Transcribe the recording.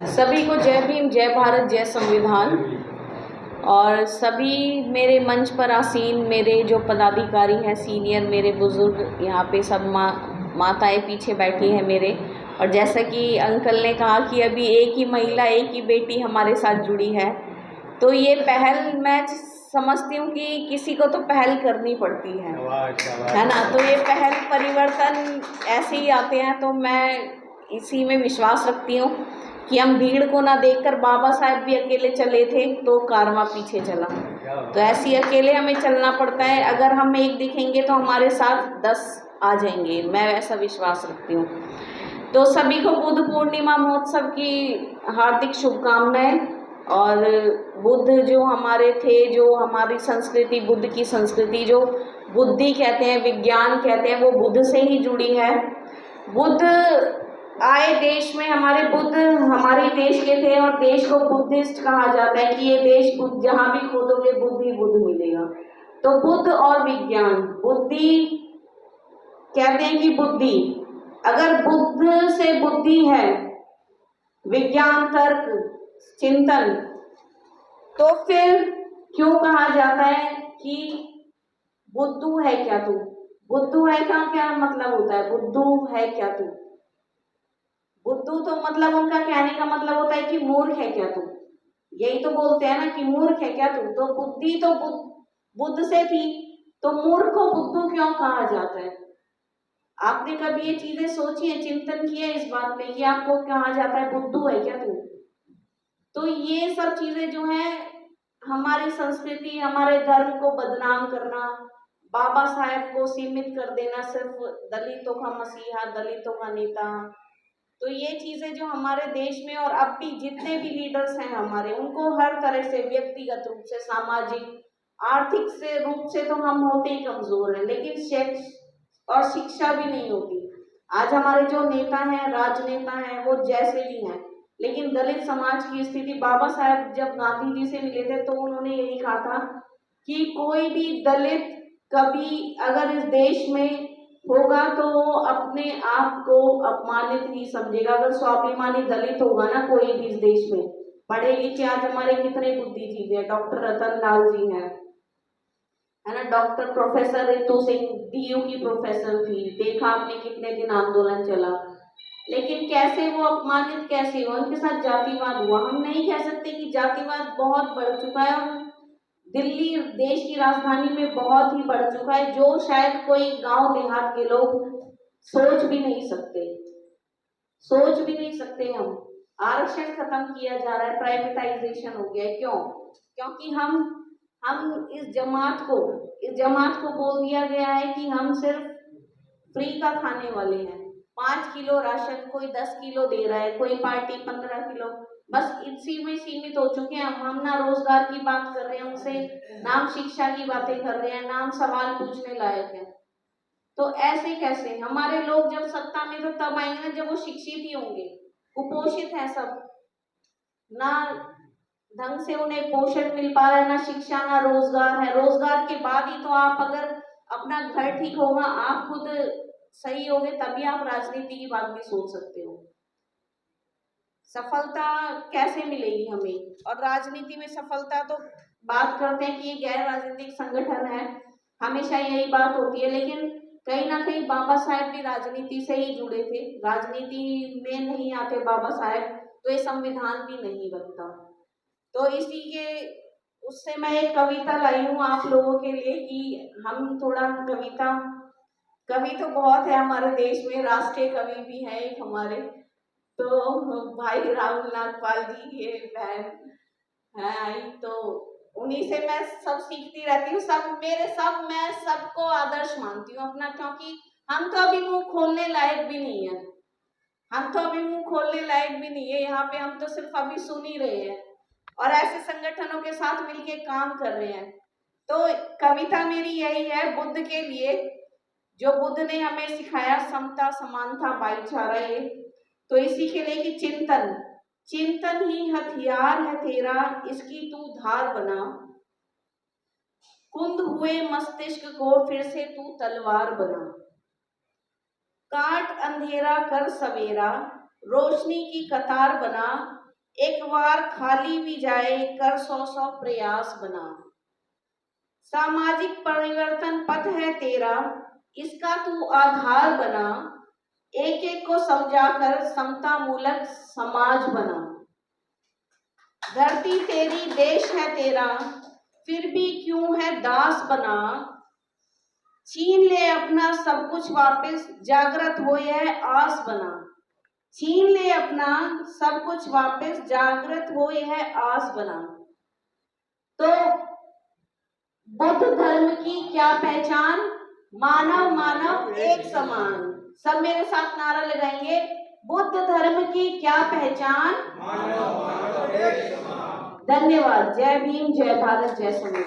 सभी को जय भीम, जय भारत, जय संविधान। और सभी मेरे मंच पर आसीन मेरे जो पदाधिकारी हैं, सीनियर मेरे बुजुर्ग, यहाँ पे सब माताएं पीछे बैठी हैं मेरे। और जैसा कि अंकल ने कहा कि अभी एक ही महिला, एक ही बेटी हमारे साथ जुड़ी है, तो ये पहल मैं समझती हूँ कि किसी को तो पहल करनी पड़ती है ना। तो ये पहल परिवर्तन ऐसे ही आते हैं, तो मैं इसी में विश्वास रखती हूँ कि हम भीड़ को ना देखकर, बाबा साहेब भी अकेले चले थे तो कारवां पीछे चला, तो ऐसे ही अकेले हमें चलना पड़ता है। अगर हम एक दिखेंगे तो हमारे साथ 10 आ जाएंगे, मैं ऐसा विश्वास रखती हूँ। तो सभी को बुद्ध पूर्णिमा महोत्सव की हार्दिक शुभकामनाएं। और बुद्ध जो हमारे थे, जो हमारी संस्कृति, बुद्ध की संस्कृति जो बुद्धि कहते हैं, विज्ञान कहते हैं, वो बुद्ध से ही जुड़ी है। बुद्ध आए देश में, हमारे बुद्ध हमारे देश के थे, और देश को बुद्धिस्ट कहा जाता है कि ये देश बुद्ध, जहाँ भी खोदोगे बुद्ध ही बुद्ध मिलेगा। तो बुद्ध और विज्ञान, बुद्धि कहते हैं कि बुद्धि, अगर बुद्ध से बुद्धि है, विज्ञान, तर्क, चिंतन, तो फिर क्यों कहा जाता है कि बुद्धू है क्या तू? बुद्धू है का क्या मतलब होता है? बुद्धू है क्या तू? बुद्धू तो मतलब उनका कहने का मतलब होता है कि मूर्ख है क्या तू, यही तो बोलते हैं ना कि मूर्ख है क्या तू। तो बुद्धि तो बुद्ध से थी, तो मूर्ख को बुद्धू क्यों कहा जाता है? आपने कभी ये चीजें सोची है, चिंतन किया इस बात पे कि आपको कहा जाता है बुद्धू है क्या तू? तो ये सब चीजें जो है, हमारी संस्कृति, हमारे धर्म को बदनाम करना, बाबा साहेब को सीमित कर देना सिर्फ दलितों का मसीहा, दलितों का नेता, तो ये चीजें जो हमारे देश में, और अब भी जितने भी लीडर्स हैं हमारे, उनको हर तरह से व्यक्तिगत रूप से, सामाजिक, आर्थिक से रूप से तो हम होते ही कमजोर हैं, लेकिन शिक्षा भी नहीं होती। आज हमारे जो नेता हैं, राजनेता हैं, वो जैसे भी हैं, लेकिन दलित समाज की स्थिति, बाबा साहेब जब गांधी जी से मिले थे तो उन्होंने यही कहा था कि कोई भी दलित कभी अगर इस देश में होगा तो वो अपने आप को अपमानित ही समझेगा। अगर स्वाभिमानी दलित होगा ना कोई भी इस देश में, पढ़े लिखे आज हमारे कितने बुद्धिजीवी हैं, डॉक्टर रतन लाल जी हैं, है ना, doctor professor Ritu Singh DU की प्रोफेसर थी, देखा आपने कितने दिन आंदोलन चला, लेकिन कैसे वो अपमानित कैसे हुआ, उनके साथ जातिवाद हुआ। हम नहीं कह सकते कि जातिवाद बहुत बढ़ चुका है, और दिल्ली देश की राजधानी में बहुत ही बढ़ चुका है, जो शायद कोई गांव देहात के लोग सोच भी नहीं सकते, सोच भी नहीं सकते। हम आरक्षण खत्म किया जा रहा है, प्राइवेटाइजेशन हो गया है, क्यों? क्योंकि हम इस जमात को बोल दिया गया है कि हम सिर्फ फ्री का खाने वाले हैं। 5 किलो राशन कोई 10 किलो दे रहा है, कोई पार्टी 15 किलो, बस इसी में सीमित हो चुके हैं। हम ना रोजगार की बात कर रहे हैं उनसे, ना हम शिक्षा की बातें कर रहे हैं, ना हम सवाल पूछने लायक हैं। तो ऐसे कैसे? हमारे लोग जब सत्ता में तो तब आएंगे ना जब वो शिक्षित ही होंगे। कुपोषित है सब, ना ढंग से उन्हें पोषण मिल पा रहा है, ना शिक्षा, ना रोजगार है। रोजगार के बाद ही तो आप, अगर अपना घर ठीक होगा, आप खुद सही होगे, तभी आप राजनीति की बात भी सोच सकते हो। सफलता कैसे मिलेगी हमें? और राजनीति में सफलता तो बात करते हैं कि ये गैर राजनीतिक संगठन है, हमेशा यही बात होती है, लेकिन कहीं ना कहीं बाबा साहेब भी राजनीति से ही जुड़े थे। राजनीति में नहीं आते बाबा साहेब तो ये संविधान भी नहीं बनता। तो इसी के उससे मैं एक कविता लाई हूँ आप लोगों के लिए कि हम थोड़ा कवि तो बहुत है हमारे देश में, राष्ट्रीय कवि भी है एक हमारे, तो भाई राहुल नागपाल जी, ये बहन है आई, तो उन्हीं से मैं सब सीखती रहती हूँ। मैं सबको आदर्श मानती हूँ अपना, क्योंकि हम तो अभी मुंह खोलने लायक भी नहीं है, यहाँ पे हम तो सिर्फ अभी सुन ही रहे हैं और ऐसे संगठनों के साथ मिलके काम कर रहे हैं। तो कविता मेरी यही है बुद्ध के लिए, जो बुद्ध ने हमें सिखाया, समता, समानता, भाईचारा, ये तो इसी के लिए कि चिंतन ही हथियार है तेरा, इसकी तू धार बना, कुंद हुए मस्तिष्क को फिर से तू तलवार बना, काट अंधेरा कर सवेरा, रोशनी की कतार बना, एक बार खाली भी जाए कर 100 प्रयास बना। सामाजिक परिवर्तन पथ है तेरा, इसका तू आधार बना। एक एक को समझाकर समता मूलक समाज बना। धरती तेरी देश है तेरा, फिर भी क्यों है दास बना। छीन ले अपना सब कुछ वापस, जागृत हो यह आस बना। छीन ले अपना सब कुछ वापस, जागृत हो यह आस बना। तो बुद्ध धर्म की क्या पहचान? मानव मानव एक समान। सब मेरे साथ नारा लगाएंगे, बुद्ध धर्म की क्या पहचान? मानव मानव एक समान। धन्यवाद। जय भीम, जय भारत, जय संविधान।